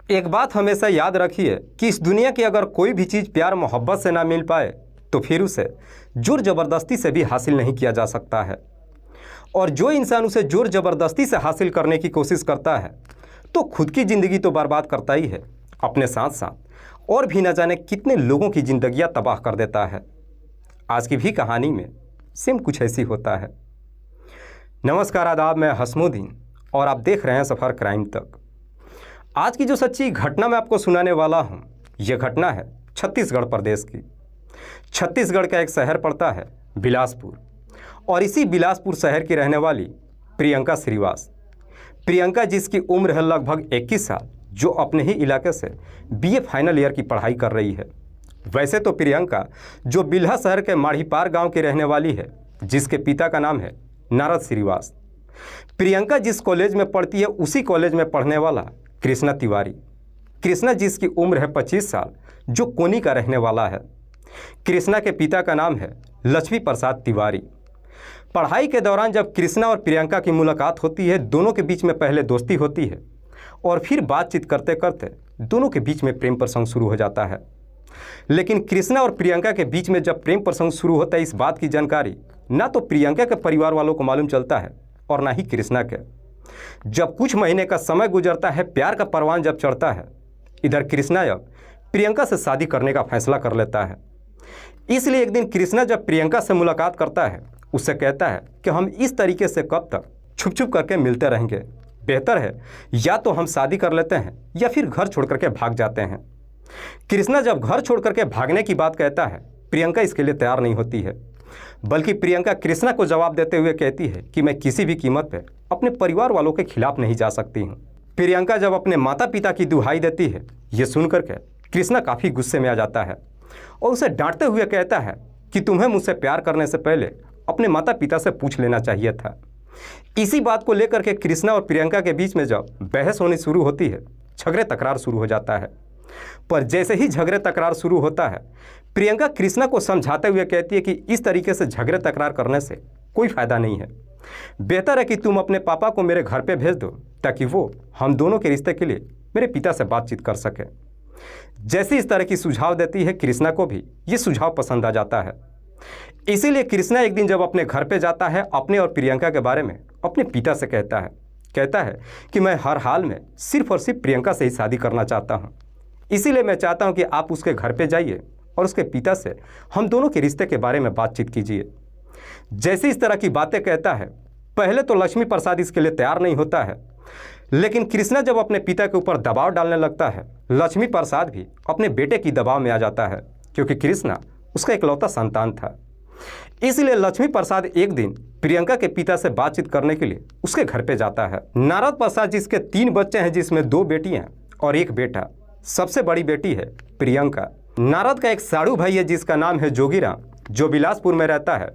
एक बात हमेशा याद रखिए कि इस दुनिया की अगर कोई भी चीज़ प्यार मोहब्बत से ना मिल पाए तो फिर उसे जोर ज़बरदस्ती से भी हासिल नहीं किया जा सकता है। और जो इंसान उसे जोर ज़बरदस्ती से हासिल करने की कोशिश करता है तो खुद की ज़िंदगी तो बर्बाद करता ही है, अपने साथ साथ और भी न जाने कितने लोगों की ज़िंदगियां तबाह कर देता है। आज की भी कहानी में सेम कुछ ऐसी होता है। नमस्कार, आदाब, मैं हसमुद्दीन और आप देख रहे हैं सफ़र क्राइम तक। आज की जो सच्ची घटना मैं आपको सुनाने वाला हूं, यह घटना है छत्तीसगढ़ प्रदेश की। छत्तीसगढ़ का एक शहर पड़ता है बिलासपुर, और इसी बिलासपुर शहर की रहने वाली प्रियंका श्रीवास। प्रियंका जिसकी उम्र है लगभग 21 साल, जो अपने ही इलाके से बीए फाइनल ईयर की पढ़ाई कर रही है। वैसे तो प्रियंका जो बिल्हा शहर के माढ़ीपार गांव की रहने वाली है, जिसके पिता का नाम है नारद श्रीवास। प्रियंका जिस कॉलेज में पढ़ती है उसी कॉलेज में पढ़ने वाला कृष्णा तिवारी। कृष्णा जिसकी उम्र है 25 साल, जो कोनी का रहने वाला है। कृष्णा के पिता का नाम है लक्ष्मी प्रसाद तिवारी। पढ़ाई के दौरान जब कृष्णा और प्रियंका की मुलाकात होती है, दोनों के बीच में पहले दोस्ती होती है और फिर बातचीत करते करते दोनों के बीच में प्रेम प्रसंग शुरू हो जाता है। लेकिन कृष्णा और प्रियंका के बीच में जब प्रेम प्रसंग शुरू होता है, इस बात की जानकारी ना तो प्रियंका के परिवार वालों को मालूम चलता है और ना ही कृष्णा के। जब कुछ महीने का समय गुजरता है, प्यार का परवान जब चढ़ता है, इधर कृष्णा अब प्रियंका से शादी करने का फैसला कर लेता है। इसलिए एक दिन कृष्णा जब प्रियंका से मुलाकात करता है, उससे कहता है कि हम इस तरीके से कब तक छुप छुप करके मिलते रहेंगे, बेहतर है या तो हम शादी कर लेते हैं या फिर घर छोड़ करके भाग जाते हैं। कृष्णा जब घर छोड़ करके भागने की बात कहता है, प्रियंका इसके लिए तैयार नहीं होती है, बल्कि प्रियंका कृष्णा को जवाब देते हुए कहती है कि मैं किसी भी कीमत पर अपने परिवार वालों के खिलाफ नहीं जा सकती हूँ। प्रियंका जब अपने माता पिता की दुहाई देती है, ये सुनकर के कृष्णा काफ़ी गुस्से में आ जाता है और उसे डांटते हुए कहता है कि तुम्हें मुझसे प्यार करने से पहले अपने माता पिता से पूछ लेना चाहिए था। इसी बात को लेकर के कृष्णा और प्रियंका के बीच में जब बहस होनी शुरू होती है, झगड़े तकरार शुरू हो जाता है। पर जैसे ही झगड़े तकरार शुरू होता है, प्रियंका कृष्णा को समझाते हुए कहती है कि इस तरीके से झगड़े तकरार करने से कोई फ़ायदा नहीं है, बेहतर है कि तुम अपने पापा को मेरे घर पे भेज दो ताकि वो हम दोनों के रिश्ते के लिए मेरे पिता से बातचीत कर सके। जैसे इस तरह की सुझाव देती है, कृष्णा को भी ये सुझाव पसंद आ जाता है। इसीलिए कृष्णा एक दिन जब अपने घर पे जाता है, अपने और प्रियंका के बारे में अपने पिता से कहता है कि मैं हर हाल में सिर्फ और सिर्फ प्रियंका से ही शादी करना चाहता हूँ। इसीलिए मैं चाहता हूँ कि आप उसके घर पे जाइए और उसके पिता से हम दोनों के रिश्ते के बारे में बातचीत कीजिए। जैसे इस तरह की बातें कहता है, पहले तो लक्ष्मी प्रसाद इसके लिए तैयार नहीं होता है, लेकिन कृष्णा जब अपने पिता के ऊपर दबाव डालने लगता है, लक्ष्मी प्रसाद भी अपने बेटे की दबाव में आ जाता है, क्योंकि कृष्णा उसका इकलौता संतान था। इसलिए लक्ष्मी प्रसाद एक दिन प्रियंका के पिता से बातचीत करने के लिए उसके घर पे जाता है। नारद प्रसाद जिसके 3 बच्चे हैं, जिसमें 2 बेटियां और 1 बेटा। सबसे बड़ी बेटी है प्रियंका। नारद का एक साड़ू भाई है जिसका नाम है जोगीराम, जो बिलासपुर में रहता है।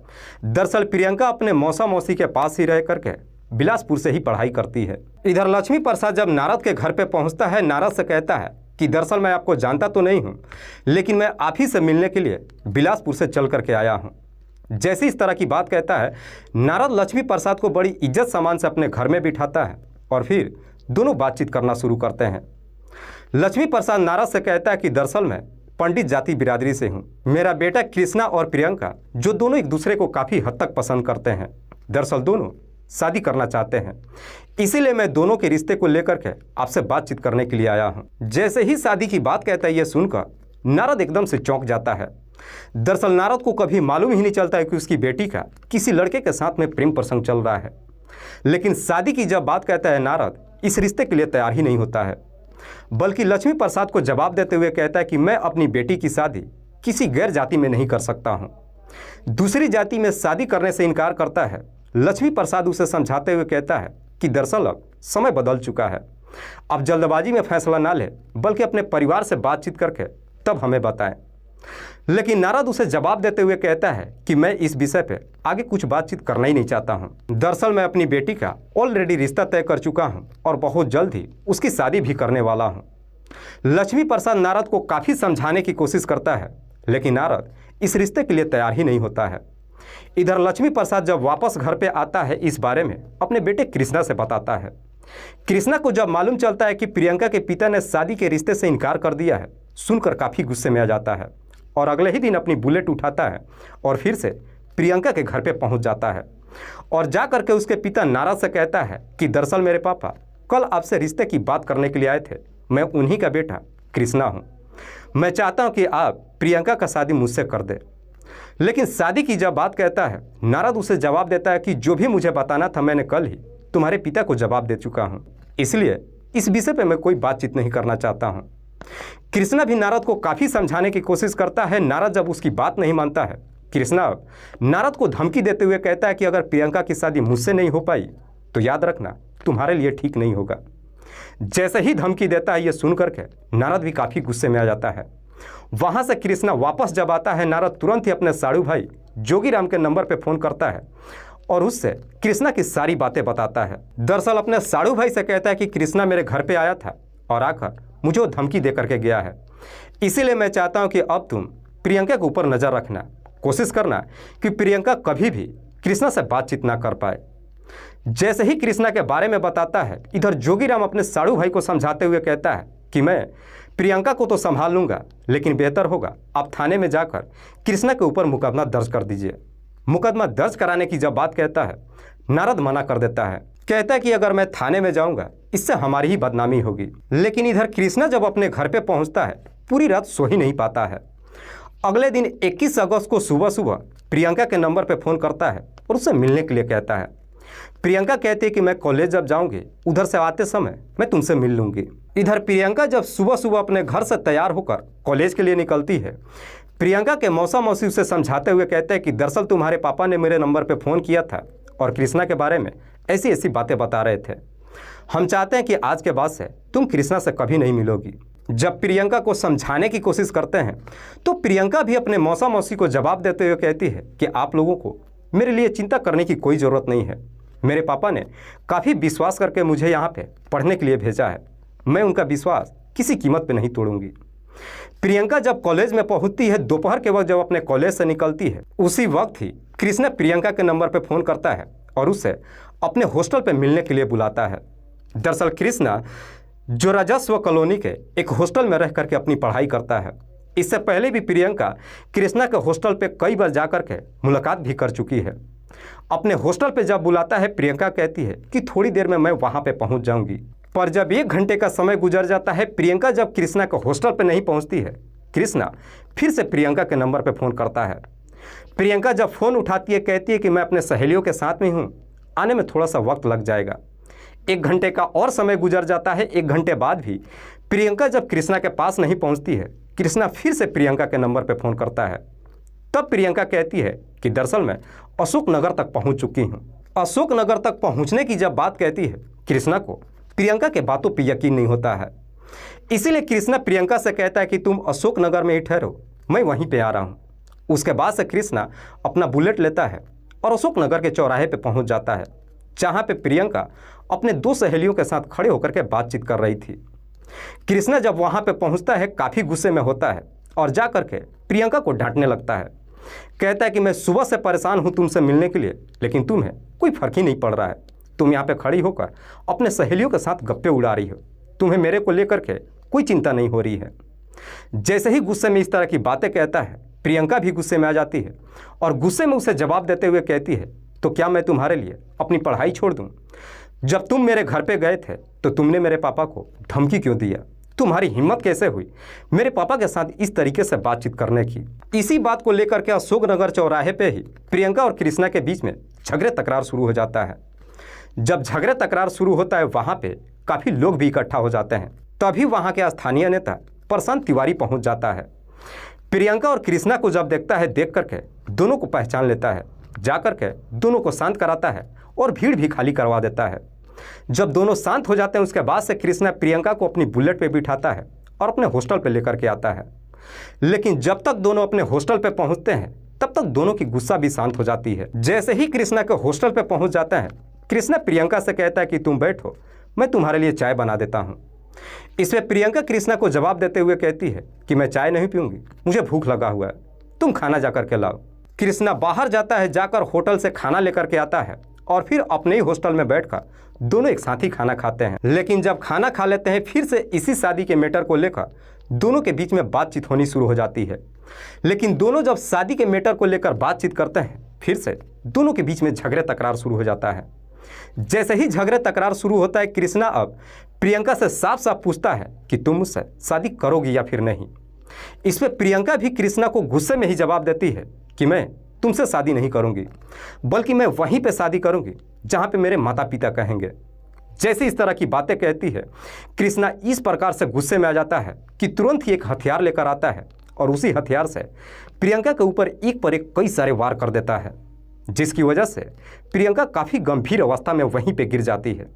दरअसल प्रियंका अपने मौसा मौसी के पास ही रह करके बिलासपुर से ही पढ़ाई करती है। इधर लक्ष्मी प्रसाद जब नारद के घर पे पहुंचता है, नारद से कहता है कि दरअसल मैं आपको जानता तो नहीं हूं, लेकिन मैं आप ही से मिलने के लिए बिलासपुर से चल करके आया हूं। जैसे इस तरह की बात कहता है, नारद लक्ष्मी प्रसाद को बड़ी इज्जत सम्मान से अपने घर में बिठाता है और फिर दोनों बातचीत करना शुरू करते हैं। लक्ष्मी प्रसाद नारद से कहता है कि दरअसल मैं पंडित जाति बिरादरी से हूँ। मेरा बेटा कृष्णा और प्रियंका, जो दोनों एक दूसरे को काफ़ी हद तक पसंद करते हैं, दरअसल दोनों शादी करना चाहते हैं। इसीलिए मैं दोनों के रिश्ते को लेकर के आपसे बातचीत करने के लिए आया हूँ। जैसे ही शादी की बात कहता है, ये सुनकर नारद एकदम से चौंक जाता है। दरअसल नारद को कभी मालूम ही नहीं चलता है कि उसकी बेटी का किसी लड़के के साथ में प्रेम प्रसंग चल रहा है। लेकिन शादी की जब बात कहता है, नारद इस रिश्ते के लिए तैयार ही नहीं होता है, बल्कि लक्ष्मी प्रसाद को जवाब देते हुए कहता है कि मैं अपनी बेटी की शादी किसी गैर जाति में नहीं कर सकता हूं। दूसरी जाति में शादी करने से इनकार करता है। लक्ष्मी प्रसाद उसे समझाते हुए कहता है कि दरअसल अब समय बदल चुका है, अब जल्दबाजी में फैसला ना ले, बल्कि अपने परिवार से बातचीत करके तब हमें बताएं। लेकिन नारद उसे जवाब देते हुए कहता है कि मैं इस विषय पे आगे कुछ बातचीत करना ही नहीं चाहता हूँ। दरअसल मैं अपनी बेटी का ऑलरेडी रिश्ता तय कर चुका हूँ और बहुत जल्द ही उसकी शादी भी करने वाला हूँ। लक्ष्मी प्रसाद नारद को काफ़ी समझाने की कोशिश करता है, लेकिन नारद इस रिश्ते के लिए तैयार ही नहीं होता है। इधर लक्ष्मी प्रसाद जब वापस घर पे आता है, इस बारे में अपने बेटे कृष्णा से बताता है। कृष्णा को जब मालूम चलता है कि प्रियंका के पिता ने शादी के रिश्ते से इनकार कर दिया है, सुनकर काफ़ी गुस्से में आ जाता है और अगले ही दिन अपनी बुलेट उठाता है और फिर से प्रियंका के घर पे पहुंच जाता है और जा करके उसके पिता नारद से कहता है कि दरअसल मेरे पापा कल आपसे रिश्ते की बात करने के लिए आए थे। मैं उन्हीं का बेटा कृष्णा हूँ। मैं चाहता हूँ कि आप प्रियंका का शादी मुझसे कर दें। लेकिन शादी की जब बात कहता है, नारद उसे जवाब देता है कि जो भी मुझे बताना था मैंने कल ही तुम्हारे पिता को जवाब दे चुका हूँ, इसलिए इस विषय पे मैं कोई बातचीत नहीं करना चाहता हूँ। कृष्णा भी नारद को काफ़ी समझाने की कोशिश करता है। नारद जब उसकी बात नहीं मानता है, कृष्णा नारद को धमकी देते हुए कहता है कि अगर प्रियंका की शादी मुझसे नहीं हो पाई तो याद रखना तुम्हारे लिए ठीक नहीं होगा। जैसे ही धमकी देता है ये सुन करके नारद भी काफ़ी गुस्से में आ जाता है। वहाँ से कृष्णा वापस जब आता है, नारद तुरंत ही अपने साड़ू भाई जोगीराम के नंबर पर फ़ोन करता है और उससे कृष्णा की सारी बातें बताता है। दरअसल अपने साड़ू भाई से कहता है कि कृष्णा मेरे घर पे आया था और आकर मुझे वो धमकी दे करके गया है, इसीलिए मैं चाहता हूँ कि अब तुम प्रियंका के ऊपर नज़र रखना, कोशिश करना कि प्रियंका कभी भी कृष्णा से बातचीत ना कर पाए। जैसे ही कृष्णा के बारे में बताता है, इधर जोगीराम अपने साड़ू भाई को समझाते हुए कहता है कि मैं प्रियंका को तो संभाल लूँगा, लेकिन बेहतर होगा आप थाने में जाकर कृष्णा के ऊपर मुकदमा दर्ज कर दीजिए। मुकदमा दर्ज कराने की जब बात कहता है, नारद मना कर देता है, कहता है कि अगर मैं थाने में जाऊंगा इससे हमारी ही बदनामी होगी। लेकिन इधर कृष्णा जब अपने घर पे पहुंचता है, पूरी रात सो ही नहीं पाता है। अगले दिन 21 अगस्त को सुबह सुबह प्रियंका के नंबर पे फ़ोन करता है और उससे मिलने के लिए कहता है। प्रियंका कहती है कि मैं कॉलेज जब जाऊंगी उधर से आते समय मैं तुमसे मिल लूँगी। इधर प्रियंका जब सुबह सुबह अपने घर से तैयार होकर कॉलेज के लिए निकलती है, प्रियंका के मौसा मौसी उसे समझाते हुए कहते हैं कि दरअसल तुम्हारे पापा ने मेरे नंबर पर फ़ोन किया था और कृष्णा के बारे में ऐसी ऐसी बातें बता रहे थे। हम चाहते हैं कि आज के बाद से तुम कृष्णा से कभी नहीं मिलोगी। जब प्रियंका को समझाने की कोशिश करते हैं तो प्रियंका भी अपने मौसा मौसी को जवाब देते हुए कहती है कि आप लोगों को मेरे लिए चिंता करने की कोई ज़रूरत नहीं है। मेरे पापा ने काफ़ी विश्वास करके मुझे यहाँ पे पढ़ने के लिए भेजा है। मैं उनका विश्वास किसी कीमत पे नहीं तोड़ूंगी। प्रियंका जब कॉलेज में पहुँचती है, दोपहर के वक्त जब अपने कॉलेज से निकलती है, उसी वक्त ही कृष्णा प्रियंका के नंबर पर फ़ोन करता है और उससे अपने हॉस्टल पर मिलने के लिए बुलाता है। दरअसल कृष्णा जो राजस्व कॉलोनी के एक हॉस्टल में रह करके अपनी पढ़ाई करता है। इससे पहले भी प्रियंका कृष्णा के हॉस्टल पे कई बार जा कर के मुलाकात भी कर चुकी है। अपने हॉस्टल पे जब बुलाता है, प्रियंका कहती है कि थोड़ी देर में मैं वहाँ पे पहुँच जाऊँगी। पर जब 1 घंटे का समय गुजर जाता है, प्रियंका जब कृष्णा के हॉस्टल पे नहीं पहुँचती है, कृष्णा फिर से प्रियंका के नंबर पर फ़ोन करता है। प्रियंका जब फ़ोन उठाती है, कहती है कि मैं अपने सहेलियों के साथ में हूँ, आने में थोड़ा सा वक्त लग जाएगा। 1 घंटे का और समय गुजर जाता है। 1 घंटे बाद भी प्रियंका जब कृष्णा के पास नहीं पहुंचती है, कृष्णा फिर से प्रियंका के नंबर पर फ़ोन करता है। तब प्रियंका कहती है कि दरअसल मैं अशोक नगर तक पहुंच चुकी हूं। अशोक नगर तक पहुंचने की जब बात कहती है, कृष्णा को प्रियंका के बातों पर यकीन नहीं होता है। इसीलिए कृष्णा प्रियंका से कहता है कि तुम अशोक नगर में ही ठहरो, मैं वहीं पर आ रहा हूँ। उसके बाद से कृष्णा अपना बुलेट लेता है और अशोक नगर के चौराहे पर पहुँच जाता है, जहाँ पे प्रियंका अपने 2 सहेलियों के साथ खड़े होकर के बातचीत कर रही थी। कृष्णा जब वहाँ पे पहुँचता है, काफ़ी गुस्से में होता है और जा कर के प्रियंका को डांटने लगता है। कहता है कि मैं सुबह से परेशान हूँ तुमसे मिलने के लिए, लेकिन तुम्हें कोई फ़र्क ही नहीं पड़ रहा है। तुम यहाँ पे खड़ी होकर अपने सहेलियों के साथ गप्पे उड़ा रही हो, तुम्हें मेरे को लेकर के कोई चिंता नहीं हो रही है। जैसे ही गुस्से में इस तरह की बातें कहता है, प्रियंका भी गुस्से में आ जाती है और गुस्से में उसे जवाब देते हुए कहती है, तो क्या मैं तुम्हारे लिए अपनी पढ़ाई छोड़ दूं? जब तुम मेरे घर पे गए थे तो तुमने मेरे पापा को धमकी क्यों दिया? तुम्हारी हिम्मत कैसे हुई मेरे पापा के साथ इस तरीके से बातचीत करने की? इसी बात को लेकर के अशोक नगर चौराहे पे ही प्रियंका और कृष्णा के बीच में झगड़े तकरार शुरू हो जाता है। जब झगड़े तकरार शुरू होता है, वहाँ पे काफ़ी लोग भी इकट्ठा हो जाते हैं। तभी वहाँ के स्थानीय नेता प्रशांत तिवारी पहुँच जाता है। प्रियंका और कृष्णा को जब देखता है, देख करके दोनों को पहचान लेता है, जा कर के दोनों को शांत कराता है और भीड़ भी खाली करवा देता है। जब दोनों शांत हो जाते हैं, उसके बाद से कृष्णा प्रियंका को अपनी बुलेट पे बिठाता है और अपने हॉस्टल पे लेकर के आता है। लेकिन जब तक दोनों अपने हॉस्टल पे पहुंचते हैं, तब तक दोनों की गुस्सा भी शांत हो जाती है। जैसे ही कृष्णा के हॉस्टल पे पहुंच जाता है, कृष्णा प्रियंका से कहता है कि तुम बैठो, मैं तुम्हारे लिए चाय बना देता हूँ। इसमें प्रियंका कृष्णा को जवाब देते हुए कहती है कि मैं चाय नहीं पीऊँगी, मुझे भूख लगा हुआ है, तुम खाना जा कर के लाओ। कृष्णा बाहर जाता है, जाकर होटल से खाना लेकर के आता है और फिर अपने ही हॉस्टल में बैठकर दोनों एक साथ ही खाना खाते हैं। लेकिन जब खाना खा लेते हैं फिर से इसी शादी के मैटर को लेकर दोनों के बीच में बातचीत होनी शुरू हो जाती है। लेकिन दोनों जब शादी के मैटर को लेकर बातचीत करते हैं फिर से दोनों के बीच में झगड़े तकरार शुरू हो जाता है। जैसे ही झगड़े तकरार शुरू होता है, कृष्णा अब प्रियंका से साफ साफ पूछता है कि तुम मुझसे शादी करोगी या फिर नहीं। इस पर प्रियंका भी कृष्णा को गुस्से में ही जवाब देती है कि मैं तुमसे शादी नहीं करूंगी, बल्कि मैं वहीं पे शादी करूंगी जहां पे मेरे माता पिता कहेंगे। जैसे इस तरह की बातें कहती है, कृष्णा इस प्रकार से गुस्से में आ जाता है कि तुरंत ही एक हथियार लेकर आता है और उसी हथियार से प्रियंका के ऊपर एक पर एक कई सारे वार कर देता है, जिसकी वजह से प्रियंका काफ़ी गंभीर अवस्था में वहीं पे गिर जाती है।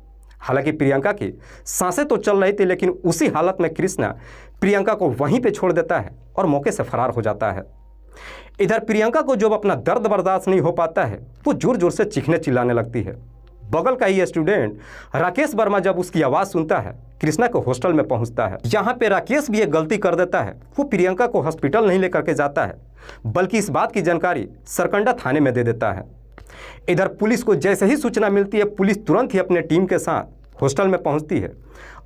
हालांकि प्रियंका की सांसें तो चल रही थी, लेकिन उसी हालत में कृष्णा प्रियंका को वहीं पे छोड़ देता है और मौके से फरार हो जाता है। इधर प्रियंका को जब अपना दर्द बर्दाश्त नहीं हो पाता है, वो जोर जोर से चीखने चिल्लाने लगती है। बगल का ही स्टूडेंट राकेश वर्मा जब उसकी आवाज़ सुनता है, कृष्णा के हॉस्टल में पहुंचता है। यहाँ पे राकेश भी एक गलती कर देता है, वो प्रियंका को हॉस्पिटल नहीं लेकर के जाता है, बल्कि इस बात की जानकारी सरकंडा थाने में दे देता है। इधर पुलिस को जैसे ही सूचना मिलती है, पुलिस तुरंत ही अपने टीम के साथ हॉस्टल में पहुंचती है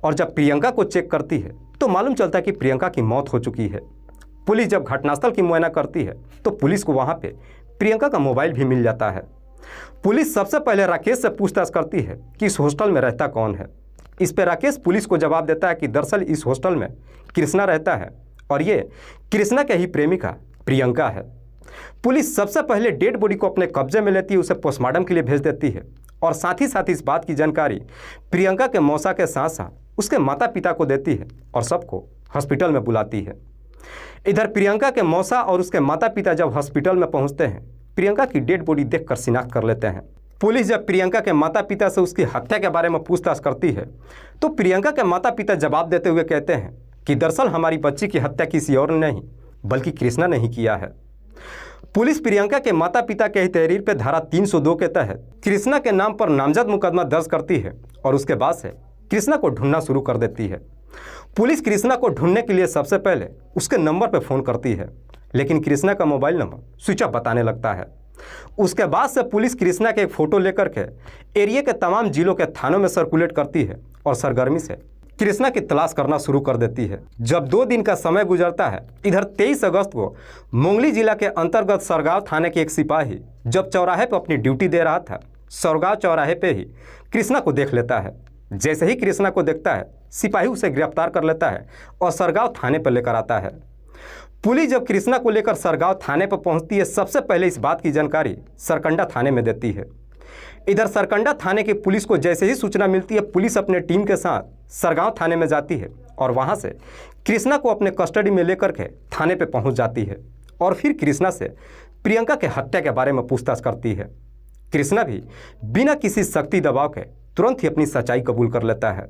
और जब प्रियंका को चेक करती है तो मालूम चलता है कि प्रियंका की मौत हो चुकी है। पुलिस जब घटनास्थल की मुआयना करती है तो पुलिस को वहां पे प्रियंका का मोबाइल भी मिल जाता है। पुलिस सबसे पहले राकेश से पूछताछ करती है कि इस हॉस्टल में रहता कौन है। इस पर राकेश पुलिस को जवाब देता है कि दरअसल इस हॉस्टल में कृष्णा रहता है और ये कृष्णा के ही प्रेमिका प्रियंका है। पुलिस सबसे पहले डेड बॉडी को अपने कब्जे में लेती है, उसे पोस्टमार्टम के लिए भेज देती है और साथ ही इस बात की जानकारी प्रियंका के मौसा के साथ साथ उसके माता पिता को देती है और सबको हॉस्पिटल में बुलाती है। इधर प्रियंका के मौसा और उसके माता पिता जब हॉस्पिटल में पहुंचते हैं, प्रियंका की डेड बॉडी देखकर शिनाख्त कर लेते हैं। पुलिस जब प्रियंका के माता पिता से उसकी हत्या के बारे में पूछताछ करती है तो प्रियंका के माता पिता जवाब देते हुए कहते हैं कि दरअसल हमारी बच्ची की हत्या किसी और ने नहीं बल्कि कृष्णा ने ही किया है। पुलिस प्रियंका के माता पिता के तहरीर पर धारा 302 के तहत कृष्णा के नाम पर नामजद मुकदमा दर्ज करती है और उसके बाद से कृष्णा को ढूंढना शुरू कर देती है। पुलिस कृष्णा को ढूंढने के लिए सबसे पहले उसके नंबर पर फ़ोन करती है, लेकिन कृष्णा का मोबाइल नंबर स्विच ऑफ बताने लगता है। उसके बाद से पुलिस कृष्णा के एक फ़ोटो लेकर के एरिया के तमाम जिलों के थानों में सर्कुलेट करती है और सरगर्मी से कृष्णा की तलाश करना शुरू कर देती है। जब 2 दिन का समय गुजरता है, इधर 23 अगस्त को मुंगली जिला के अंतर्गत सरगांव थाने के एक सिपाही जब चौराहे पर अपनी ड्यूटी दे रहा था, सरगांव चौराहे पे ही कृष्णा को देख लेता है। जैसे ही कृष्णा को देखता है, सिपाही उसे गिरफ्तार कर लेता है और सरगांव थाने पर लेकर आता है। पुलिस जब कृष्णा को लेकर सरगांव थाने पर पहुंचती है, सबसे पहले इस बात की जानकारी सरकंडा थाने में देती है। इधर सरकंडा थाने की पुलिस को जैसे ही सूचना मिलती है, पुलिस अपने टीम के साथ सरगांव थाने में जाती है और वहां से कृष्णा को अपने कस्टडी में लेकर के थाने पे पहुंच जाती है और फिर कृष्णा से प्रियंका के हत्या के बारे में पूछताछ करती है। कृष्णा भी बिना किसी सख्ती दबाव के तुरंत ही अपनी सच्चाई कबूल कर लेता है।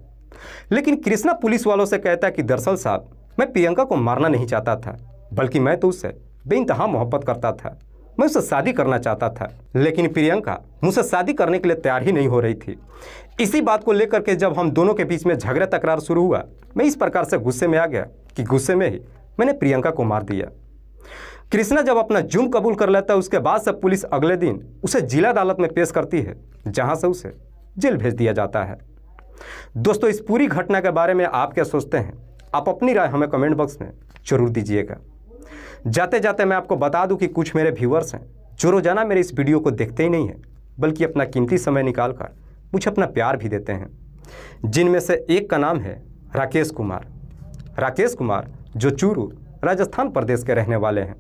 लेकिन कृष्णा पुलिस वालों से कहता है कि दरअसल साहब, मैं प्रियंका को मारना नहीं चाहता था, बल्कि मैं तो उससे बेइंतहा मोहब्बत करता था, मैं उससे शादी करना चाहता था। लेकिन प्रियंका मुझसे शादी करने के लिए तैयार ही नहीं हो रही थी। इसी बात को लेकर के जब हम दोनों के बीच में झगड़ा तकरार शुरू हुआ, मैं इस प्रकार से गुस्से में आ गया कि गुस्से में ही मैंने प्रियंका को मार दिया। कृष्णा जब अपना जुर्म कबूल कर लेता है, उसके बाद से पुलिस अगले दिन उसे जिला अदालत में पेश करती है, जहां से उसे जेल भेज दिया जाता है। दोस्तों, इस पूरी घटना के बारे में आप क्या सोचते हैं? आप अपनी राय हमें कमेंट बॉक्स में जरूर दीजिएगा। जाते जाते मैं आपको बता दूं कि कुछ मेरे व्यूअर्स हैं जो रोजाना मेरे इस वीडियो को देखते ही नहीं हैं, बल्कि अपना कीमती समय निकाल कर मुझे अपना प्यार भी देते हैं, जिनमें से एक का नाम है राकेश कुमार। राकेश कुमार जो चूरू राजस्थान प्रदेश के रहने वाले हैं।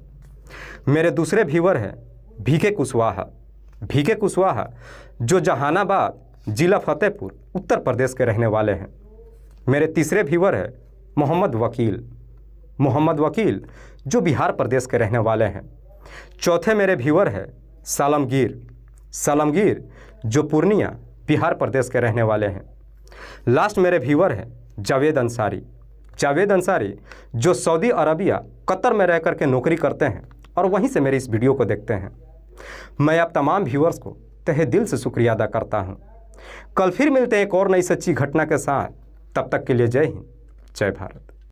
मेरे दूसरे व्यूअर हैं भीके कुशवाहा। भीके कुशवाहा जो जहानाबाद जिला फतेहपुर उत्तर प्रदेश के रहने वाले हैं। मेरे तीसरे व्यूअर है मोहम्मद वकील। मोहम्मद वकील जो बिहार प्रदेश के रहने वाले हैं। चौथे मेरे व्यूअर है सालमगीर। सालमगीर जो पूर्णिया बिहार प्रदेश के रहने वाले हैं। लास्ट मेरे व्यूअर है जावेद अंसारी। जावेद अंसारी जो सऊदी अरबिया कतर में रह कर के नौकरी करते हैं और वहीं से मेरे इस वीडियो को देखते हैं। मैं आप तमाम व्यूअर्स को तहे दिल से शुक्रिया अदा करता हूं। कल फिर मिलते हैं एक और नई सच्ची घटना के साथ। तब तक के लिए जय हिंद, जय भारत।